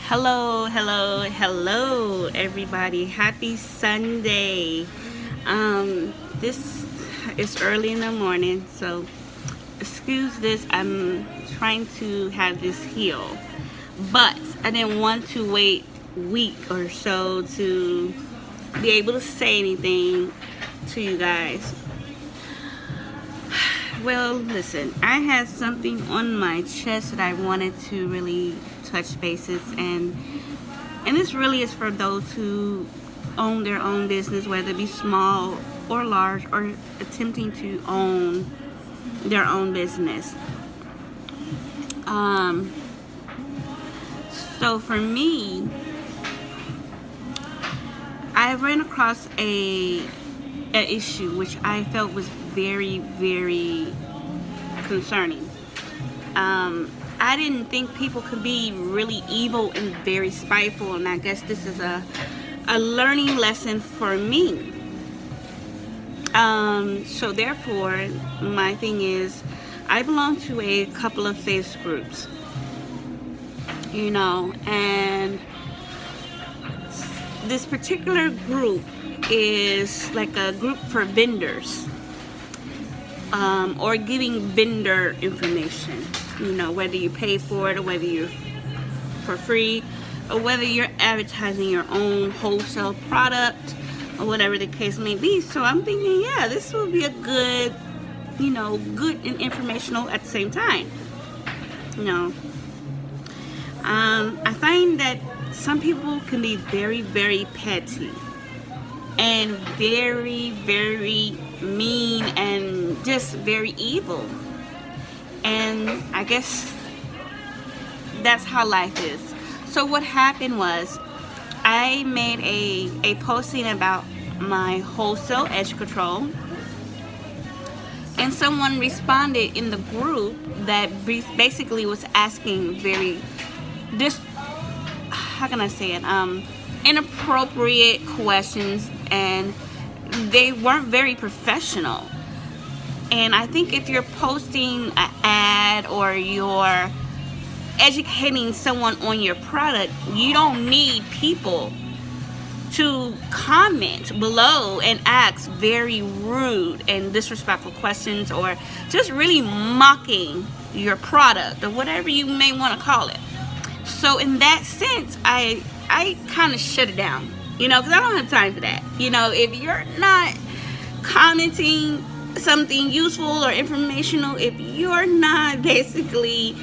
Hello, hello, hello, everybody. Happy Sunday. This is early in the morning, so excuse this. I'm trying to have this heal, but I didn't want to wait a week or so to be able to say anything to you guys. Well, listen, I had something on my chest that I wanted to really touch bases, and this really is for those who own their own business, whether it be small or large, or attempting to own their own business. Um, so for me, I ran across an issue which I felt was very, very concerning. I didn't think people could be really evil and very spiteful, and I guess this is a learning lesson for me. So therefore, my thing is, I belong to a couple of faith groups, and this particular group is like a group for vendors, or giving vendor information, whether you pay for it or whether you're for free, or whether you're advertising your own wholesale product, or whatever the case may be. So I'm thinking, yeah, this will be a good, good and informational at the same time. I find that some people can be very, very petty and very, very mean and just very evil. And I guess that's how life is. So what happened was, I made a posting about my wholesale edge control, and someone responded in the group that basically was asking very how can I say it, inappropriate questions, and they weren't very professional. And I think if you're posting an ad or you're educating someone on your product, you don't need people to comment below and ask very rude and disrespectful questions, or just really mocking your product, or whatever you may want to call it. So in that sense, I kind of shut it down, because I don't have time for that. If you're not commenting something useful or informational, if you're not basically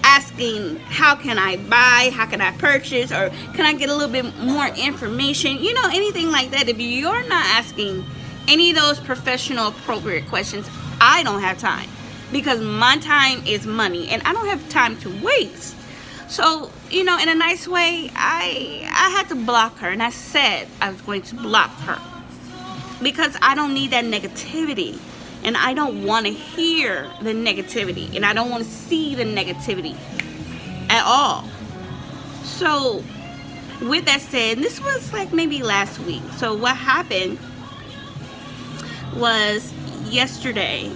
asking, how can I buy, how can I purchase, or can I get a little bit more information, anything like that, if you're not asking any of those professional appropriate questions, I don't have time, because my time is money and I don't have time to waste. So, in a nice way, I had to block her, and I said I was going to block her because I don't need that negativity, and I don't want to hear the negativity, and I don't want to see the negativity at all. So with that said, this was like maybe last week. So what happened was, yesterday,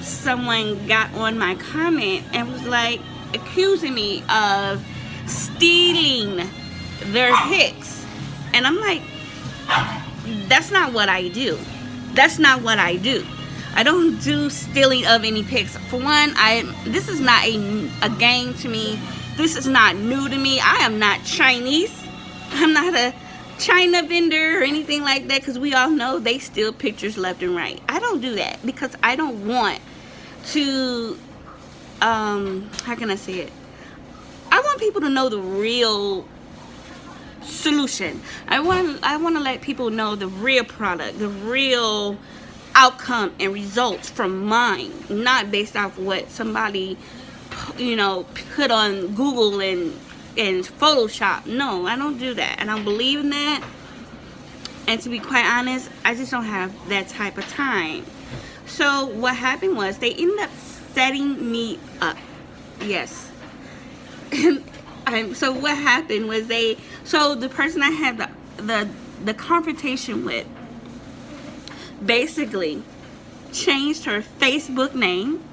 someone got on my comment and was like accusing me of stealing their pics, and I'm like, that's not what I do. That's not what I do. I don't do stealing of any pics. For one, this is not a game to me. This is not new to me. I am not Chinese. I'm not a China vendor or anything like that, because we all know they steal pictures left and right. I don't do that because I don't want to, how can I say it? I want people to know the real solution. I want to let people know the real product, the real outcome and results from mine, not based off what somebody put on Google and Photoshop. No, I don't do that. I don't believe in that. And to be quite honest, I just don't have that type of time. So what happened was, they ended up setting me up. Yes. So what happened was, the person I had the confrontation with basically changed her Facebook name.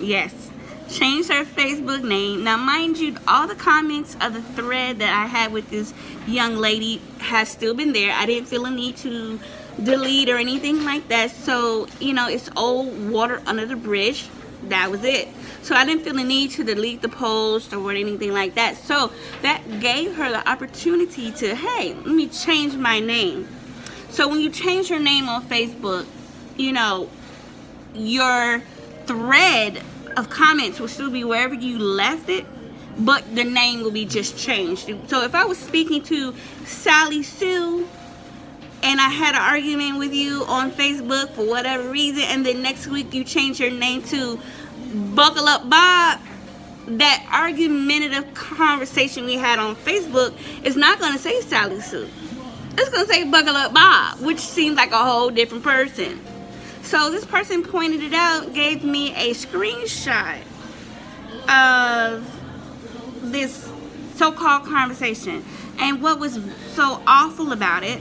Yes, changed her Facebook name. Now, mind you, all the comments of the thread that I had with this young lady has still been there. I didn't feel a need to delete or anything like that. So, you know, it's old water under the bridge. That was it. So I didn't feel the need to delete the post or anything like that. So that gave her the opportunity to, hey, let me change my name. So when you change your name on Facebook, you know, your thread of comments will still be wherever you left it, but the name will be just changed. So if I was speaking to Sally Sue and I had an argument with you on Facebook for whatever reason, and then next week you change your name to Buckle Up Bob, that argumentative conversation we had on Facebook is not going to say Sally Sue. It's going to say Buckle Up Bob, which seems like a whole different person. So this person pointed it out, gave me a screenshot of this so-called conversation. And what was so awful about it,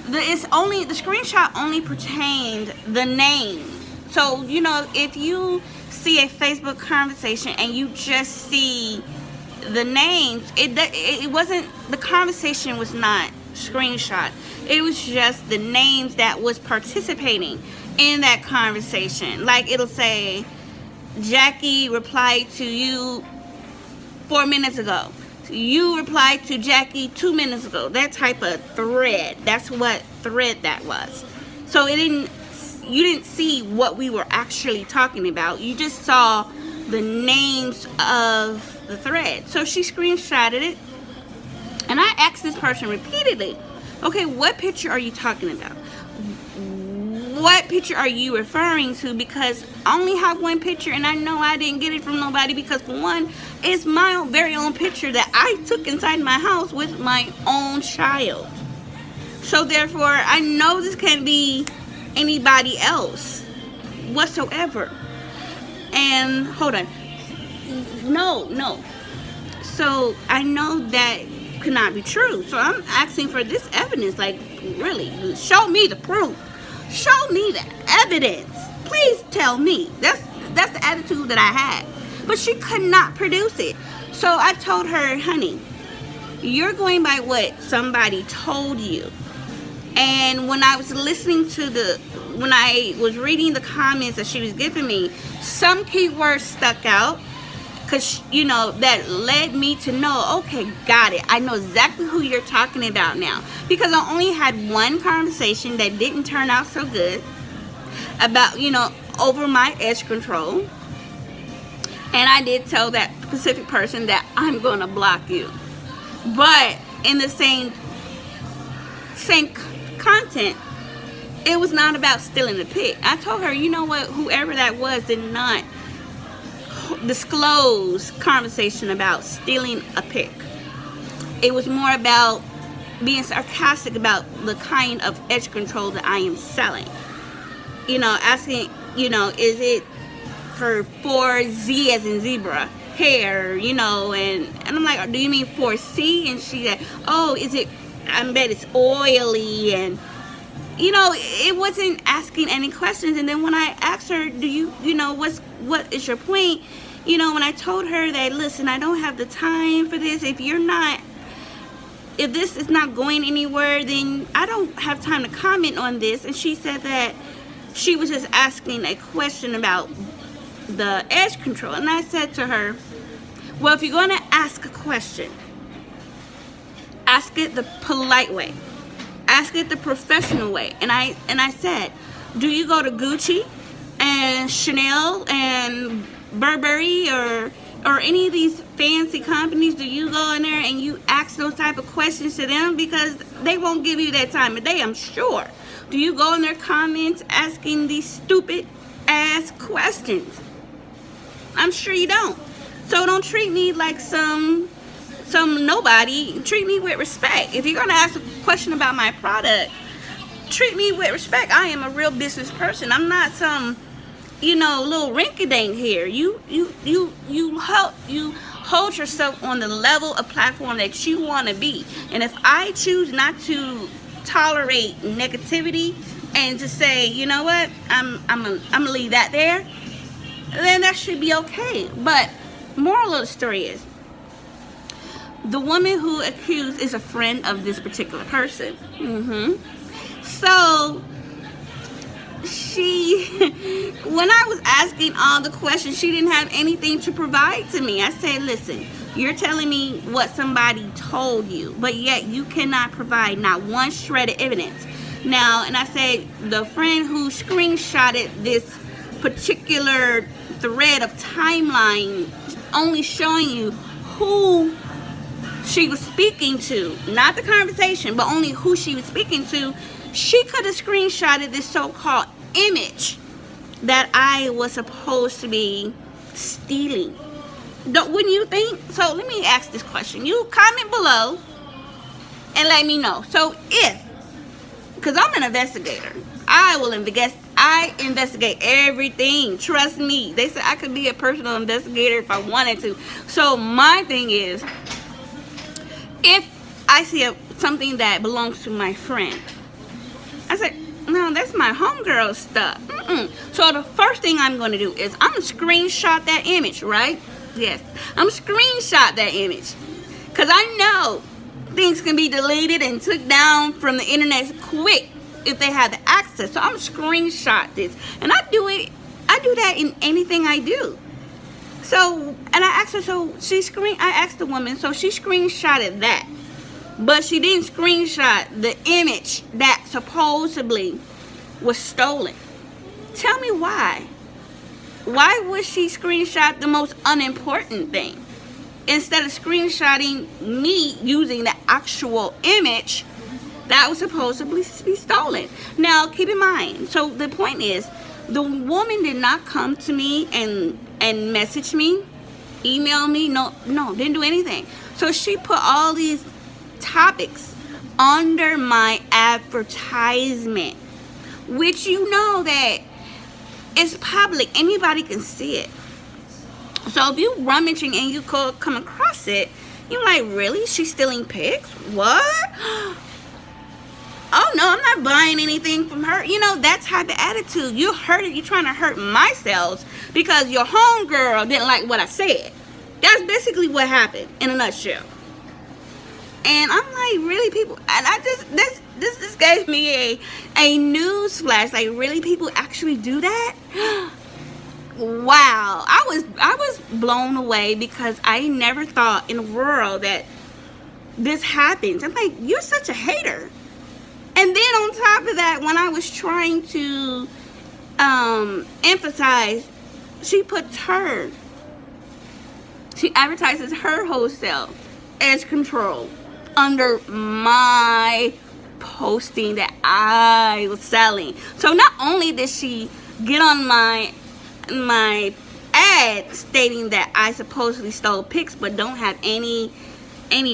the screenshot only pertained the name. So, you know, if you see a Facebook conversation and you just see the names, it wasn't, the conversation was not screenshot. It was just the names that was participating in that conversation. Like, it'll say, Jackie replied to you 4 minutes ago. You replied to Jackie 2 minutes ago. That type of thread. That's what thread that was. So you didn't see what we were actually talking about. You just saw the names of the thread. So she screenshotted it. And I asked this person repeatedly, okay, what picture are you talking about? What picture are you referring to? Because I only have one picture, and I know I didn't get it from nobody, because for one, it's my own very own picture that I took inside my house with my own child. So therefore, I know this can't be anybody else whatsoever. And hold on, no. So I know that could not be true. So I'm asking for this evidence. Like, really, show me the proof. Show me the evidence. Please tell me. That's the attitude that I had. But she could not produce it. So I told her, honey, you're going by what somebody told you. And when I was listening to when I was reading the comments that she was giving me, some keywords stuck out. Because, you know, that led me to know, okay, got it. I know exactly who you're talking about now. Because I only had one conversation that didn't turn out so good about, you know, over my edge control. And I did tell that specific person that I'm going to block you. But in the same content, it was not about stealing the pic. I told her, you know what, whoever that was did not disclose conversation about stealing a pic. It was more about being sarcastic about the kind of edge control that I am selling. You know, asking, you know, is it for 4Z as in zebra hair, you know, and I'm like, do you mean 4C? And she said, oh, is it, I bet it's oily, and you know, it wasn't asking any questions. And then when I asked her, do you know, what is your point? You know, when I told her that, listen, I don't have the time for this. If this is not going anywhere, then I don't have time to comment on this. And she said that she was just asking a question about the edge control. And I said to her, well, if you're going to ask a question, ask it the polite way. Ask it the professional way. And I said, do you go to Gucci and Chanel and Burberry or any of these fancy companies? Do you go in there and you ask those type of questions to them? Because they won't give you that time of day, I'm sure. Do you go in their comments asking these stupid ass questions? I'm sure you don't. So don't treat me like some nobody. Treat me with respect. If you're gonna ask a question about my product, treat me with respect. I am a real business person. I'm not some, you know, little rinky-dink here. You hold yourself on the level of platform that you want to be. And if I choose not to tolerate negativity and to say, you know what, I'm gonna leave that there, then that should be okay. But moral of the story is, the woman who accused is a friend of this particular person. So she, when I was asking all the questions, she didn't have anything to provide to me. I said, listen, you're telling me what somebody told you, but yet you cannot provide not one shred of evidence. Now, and I said, the friend who screenshotted this particular thread of timeline only showing you who she was speaking to, not the conversation, but only who she was speaking to, she could have screenshotted this so-called image that I was supposed to be stealing. Wouldn't you think? So let me ask this question. You comment below and let me know. So because I'm an investigator, I investigate everything. Trust me. They said I could be a personal investigator if I wanted to. So my thing is, if I see something that belongs to my friend, I said, no, that's my homegirl stuff. So the first thing I'm going to do is I'm going to screenshot that image, right? Yes, I'm going to screenshot that image. Because I know things can be deleted and took down from the internet quick if they have the access. So I'm going to screenshot this. And I do that in anything I do. So, and I asked her, I asked the woman, so she screenshotted that. But she didn't screenshot the image that supposedly was stolen. Tell me why. Why would she screenshot the most unimportant thing instead of screenshotting me using the actual image that was supposedly be stolen? Now, keep in mind, so the point is, the woman did not come to me and message me, email me, no, didn't do anything. So she put all these topics under my advertisement, which you know that it's public, anybody can see it. So if you rummaging and you come across it, you're like, really? She's stealing pics? What? Oh no, I'm not buying anything from her. You know, that type of attitude. You're trying to hurt my sales because your homegirl didn't like what I said. That's basically what happened in a nutshell. And I'm like, really, people? And I this gave me a news flash. Like, really, people actually do that? Wow, I was blown away because I never thought in the world that this happens. I'm like, you're such a hater. And then on top of that, when I was trying to emphasize, she advertises her wholesale Edge Control under my posting that I was selling. So not only did she get on my ad stating that I supposedly stole pics, but don't have any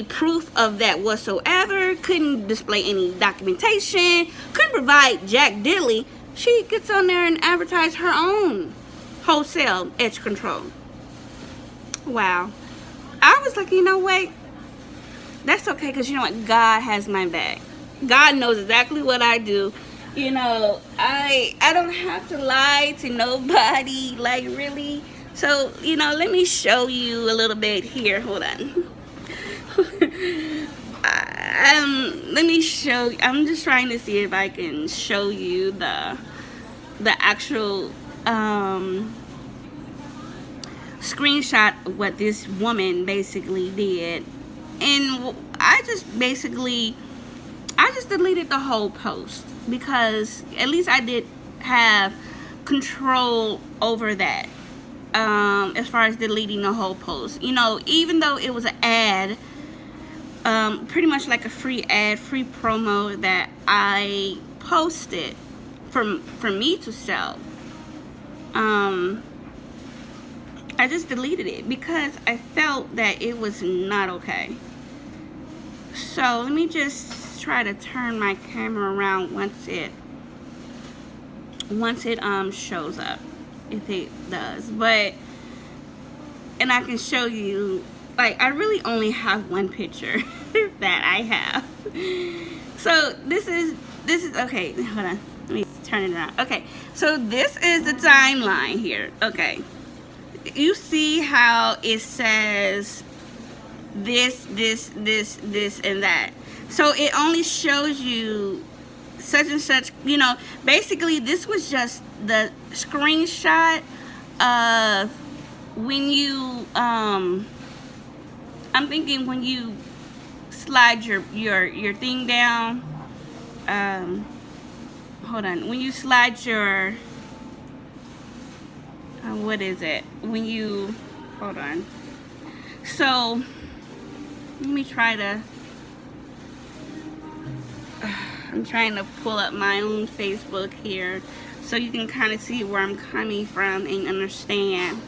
proof of that whatsoever, couldn't display any documentation, couldn't provide jack diddly, she gets on there and advertise her own wholesale Edge Control. Wow. I was like, you know what? That's okay, because you know what? God has my back. God knows exactly what I do. You know, I don't have to lie to nobody, like, really. So, you know, let me show you a little bit here. Hold on. Let me show you. I'm just trying to see if I can show you the actual screenshot of what this woman basically did. And I just deleted the whole post because at least I did have control over that. As far as deleting the whole post, you know, even though it was an ad, pretty much like a free ad, free promo that I posted for me to sell, I just deleted it because I felt that it was not okay. So let me just try to turn my camera around once it shows up, if it does. But, and I can show you, like, I really only have one picture that I have. So this is okay, hold on, let me turn it around. Okay, so this is the timeline here. Okay, you see how it says this, and that. So it only shows you such and such, basically this was just the screenshot of when you, I'm thinking when you slide your thing down, hold on, when you slide your, what is it, when you, hold on, so let me try to, I'm trying to pull up my own Facebook here so you can kind of see where I'm coming from and understand.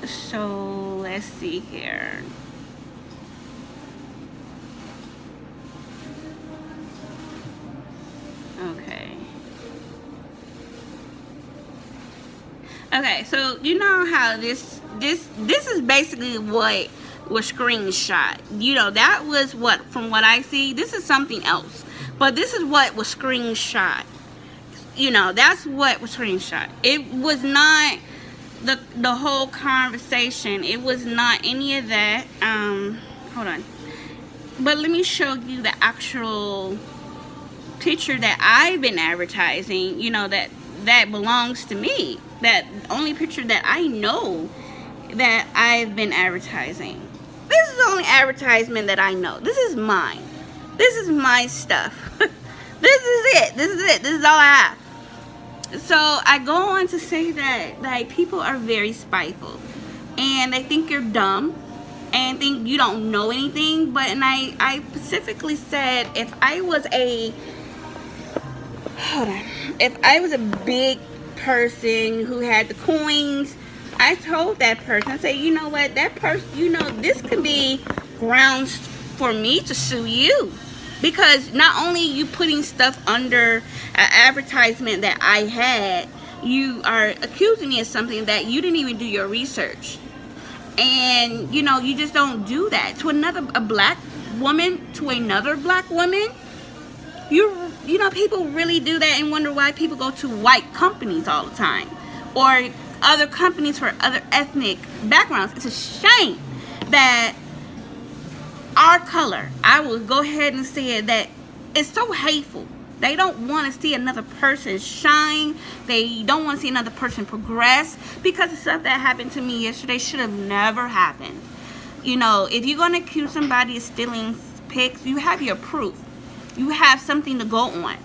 So let's see here. Okay, so you know how this is basically what was screenshot. That was what, from what I see, this is something else. But this is what was screenshot. That's what was screenshot. It was not the whole conversation. It was not any of that. Hold on. But let me show you the actual picture that I've been advertising, that belongs to me. That only picture that I know that I've been advertising. This is the only advertisement that I know. This is mine. This is my stuff. This is it. This is all I have. So I go on to say that, like, people are very spiteful and they think you're dumb and think you don't know anything. But I specifically said, if I was a big person who had the coins, I told that person, I said, you know what, that person, this could be grounds for me to sue you, because not only you putting stuff under an advertisement that I had, you are accusing me of something that you didn't even do your research. And you just don't do that to a black woman, to another black woman. People really do that and wonder why people go to white companies all the time, or other companies for other ethnic backgrounds. It's a shame that our color, I will go ahead and say it, that it's so hateful. They don't want to see another person shine. They don't want to see another person progress, because the stuff that happened to me yesterday should have never happened. If you're going to accuse somebody of stealing pics, you have your proof. You have something to go on,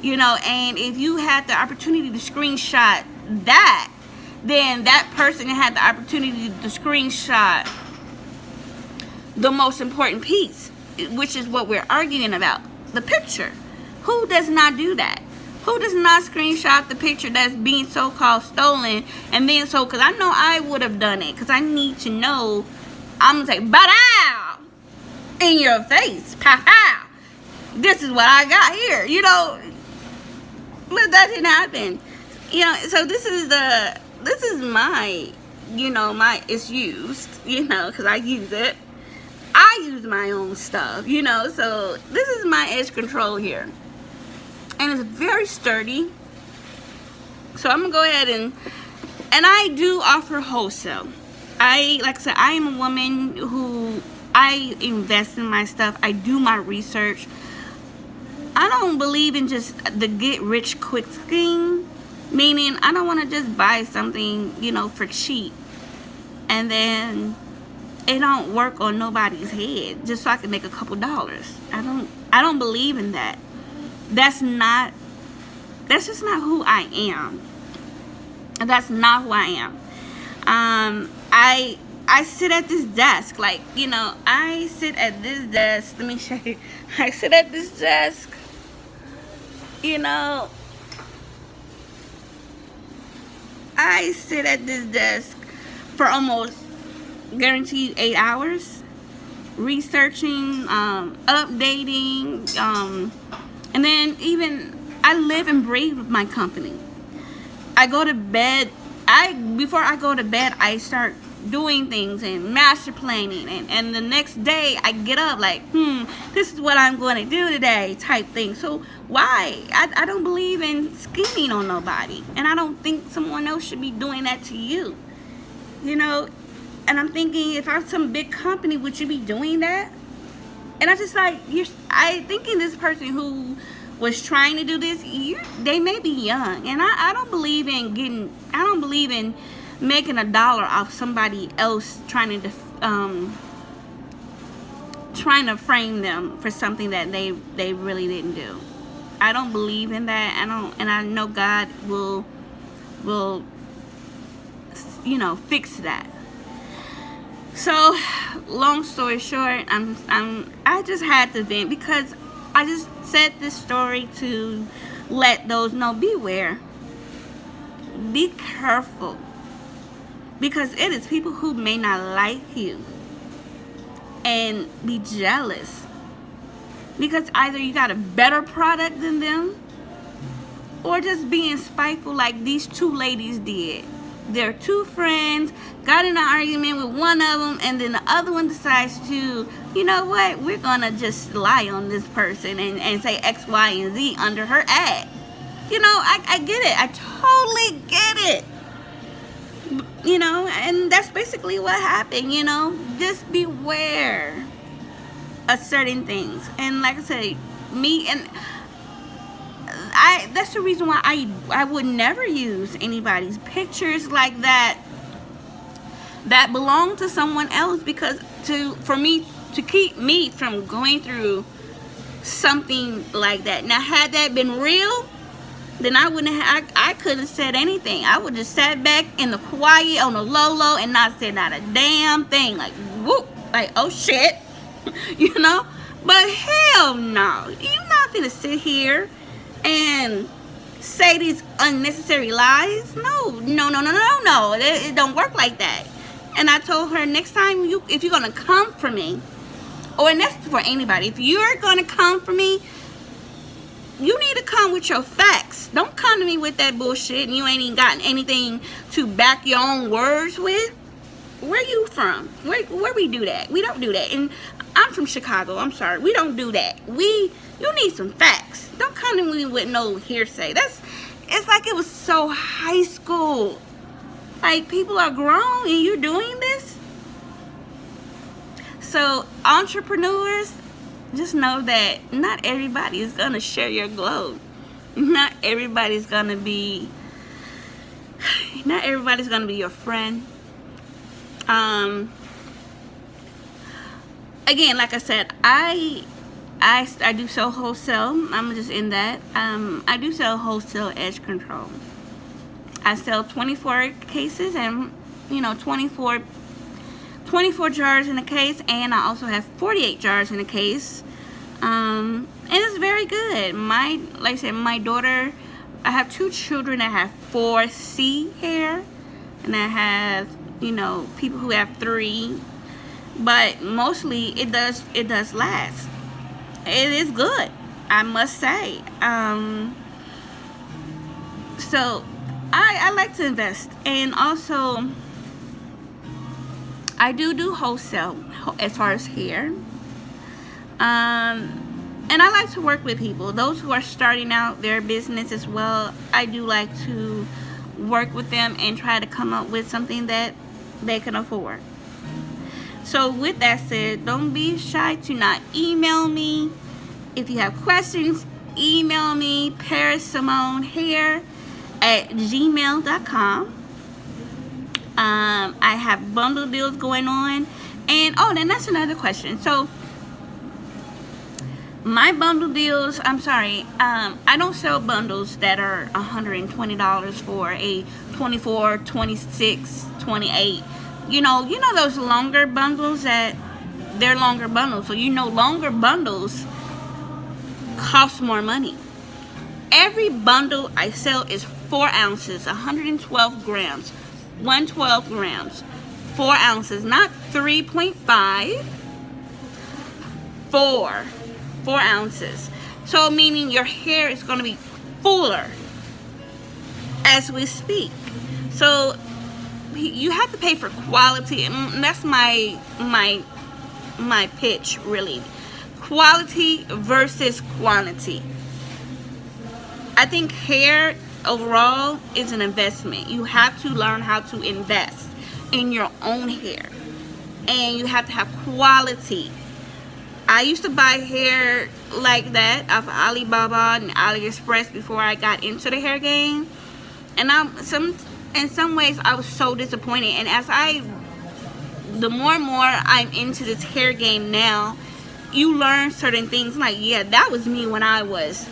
and if you had the opportunity to screenshot that, then that person had the opportunity to screenshot the most important piece, which is what we're arguing about, the picture. Who does not do that? Who does not screenshot the picture that's being so-called stolen, and then because I know I would have done it, because I need to know, I'm going to say, "Ba-dow!" in your face, "Pow-pow! This is what I got here," but that didn't happen. So this is my, it's used, because I use it. I use my own stuff, so this is my edge control here. And it's very sturdy. So I'm going to go ahead and I do offer wholesale. Like I said, I am a woman who, I invest in my stuff. I do my research. I don't believe in just the get rich quick scheme, meaning I don't want to just buy something, for cheap, and then it don't work on nobody's head just so I can make a couple dollars. I don't believe in that. That's just not who I am. That's not who I am. I sit at this desk, I sit at this desk. Let me show you. I sit at this desk. I sit at this desk for almost guaranteed 8 hours, researching, updating, and then even I live and breathe with my company. I go to bed. Before I go to bed, I start doing things and master planning, and the next day I get up like, this is what I'm going to do today, type thing. So why? I don't believe in scheming on nobody, and I don't think someone else should be doing that to you. you know. And I'm thinking, if I'm some big company, would you be doing that? And I just like, I thinking this person who was trying to do this, they may be young, and I don't believe in making $1 off somebody else trying to frame them for something that they really didn't do. I don't believe in that. And I know God will fix that. So, long story short, I just had to vent, because I just said this story to let those know, beware, be careful, because it is people who may not like you and be jealous because either you got a better product than them, or just being spiteful like these two ladies did. They're two friends, got in an argument with one of them, and then the other one decides to, you know what, we're gonna just lie on this person and say X, Y, and Z under her ad. You know, I get it. I totally get it. You know, and that's basically what happened, you know. Just beware of certain things. And like I said, that's the reason why I would never use anybody's pictures like that belong to someone else, because to keep me from going through something like that. Now, had that been real, then I couldn't have said anything. I would just sat back in the quiet on the low and not said not a damn thing. Like, whoop, like, oh shit, you know. But hell no, you're not gonna sit here and say these unnecessary lies. No. It don't work like that. And I told her, next time if you're gonna come for me, or and that's for anybody, if you're gonna come for me, you need to come with your facts. Don't come to me with that bullshit and you ain't even gotten anything to back your own words with. Where you from? Where we do that? We don't do that. And I'm from Chicago. I'm sorry. We don't do that. You need some facts. Don't come to me with no hearsay. It's like it was so high school. Like, people are grown and you're doing this. So, entrepreneurs, just know that not everybody is gonna share your glow. Not everybody's gonna be your friend. Again, like I said, I do sell wholesale. I'm just in that. I do sell wholesale edge control. I sell 24 cases and 24 jars in a case, and I also have 48 jars in a case. And it's very good. Like I said, my daughter, I have 2 children that have 4C hair, and I have people who have 3, but mostly it does last. It is good, I must say. So I like to invest, and also I do wholesale as far as hair. And I like to work with people, those who are starting out their business as well. I do like to work with them and try to come up with something that they can afford. So with that said, don't be shy to not email me. If you have questions, email me, ParisSimoneHair@gmail.com. I have bundle deals going on. And then that's another question. So my bundle deals, I don't sell bundles that are $120 for a 24, 26, 28. You know those longer bundles, they're longer bundles. So longer bundles cost more money. Every bundle I sell is 4 ounces, 112 grams, 112 grams, 4 ounces, not 3.5, 4 ounces. So meaning your hair is going to be fuller as we speak. So you have to pay for quality, and that's my pitch, really. Quality versus quantity. I think hair overall is an investment. You have to learn how to invest in your own hair, and you have to have quality. I used to buy hair like that off of Alibaba and AliExpress before I got into the hair game, and in some ways I was so disappointed. And the more and more I'm into this hair game now, you learn certain things. Like, yeah, that was me when I was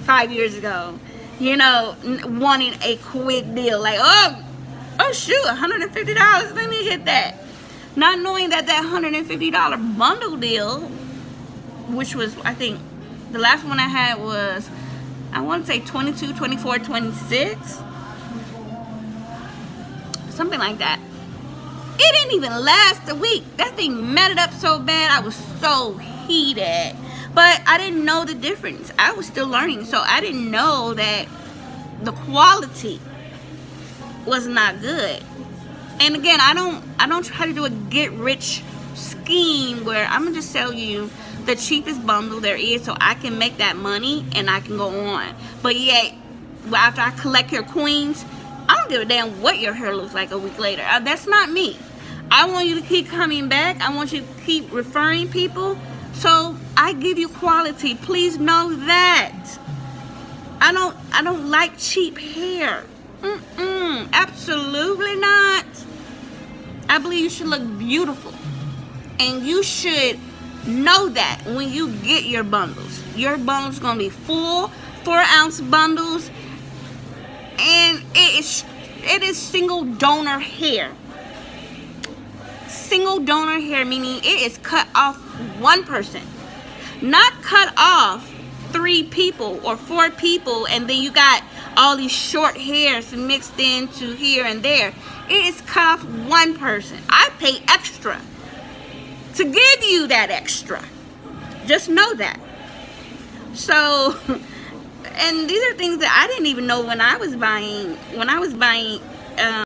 5 years ago, wanting a quick deal. Like, oh shoot, $150, let me get that. Not knowing that $150 bundle deal, which was, I think, the last one I had was, I want to say 22, 24, 26. Something like that. It didn't even last a week. That thing matted up so bad. I was so heated. But I didn't know the difference. I was still learning. So I didn't know that the quality was not good. And again, I don't try to do a get rich scheme where I'm gonna just sell you the cheapest bundle there is so I can make that money and I can go on. But yet, after I collect your coins, I don't give a damn what your hair looks like a week later. That's not me. I want you to keep coming back. I want you to keep referring people. So I give you quality. Please know that. I don't like cheap hair. Absolutely not. I believe you should look beautiful. And you should know that when you get your bundles. Your bundles going to be full 4-ounce bundles. And it is single donor hair. Single donor hair, meaning it is cut off one person. Not cut off 3 people or 4 people, and then you got all these short hairs mixed into here and there. It is cut off one person. I pay extra to give you that extra. Just know that. So, and these are things that I didn't even know when I was buying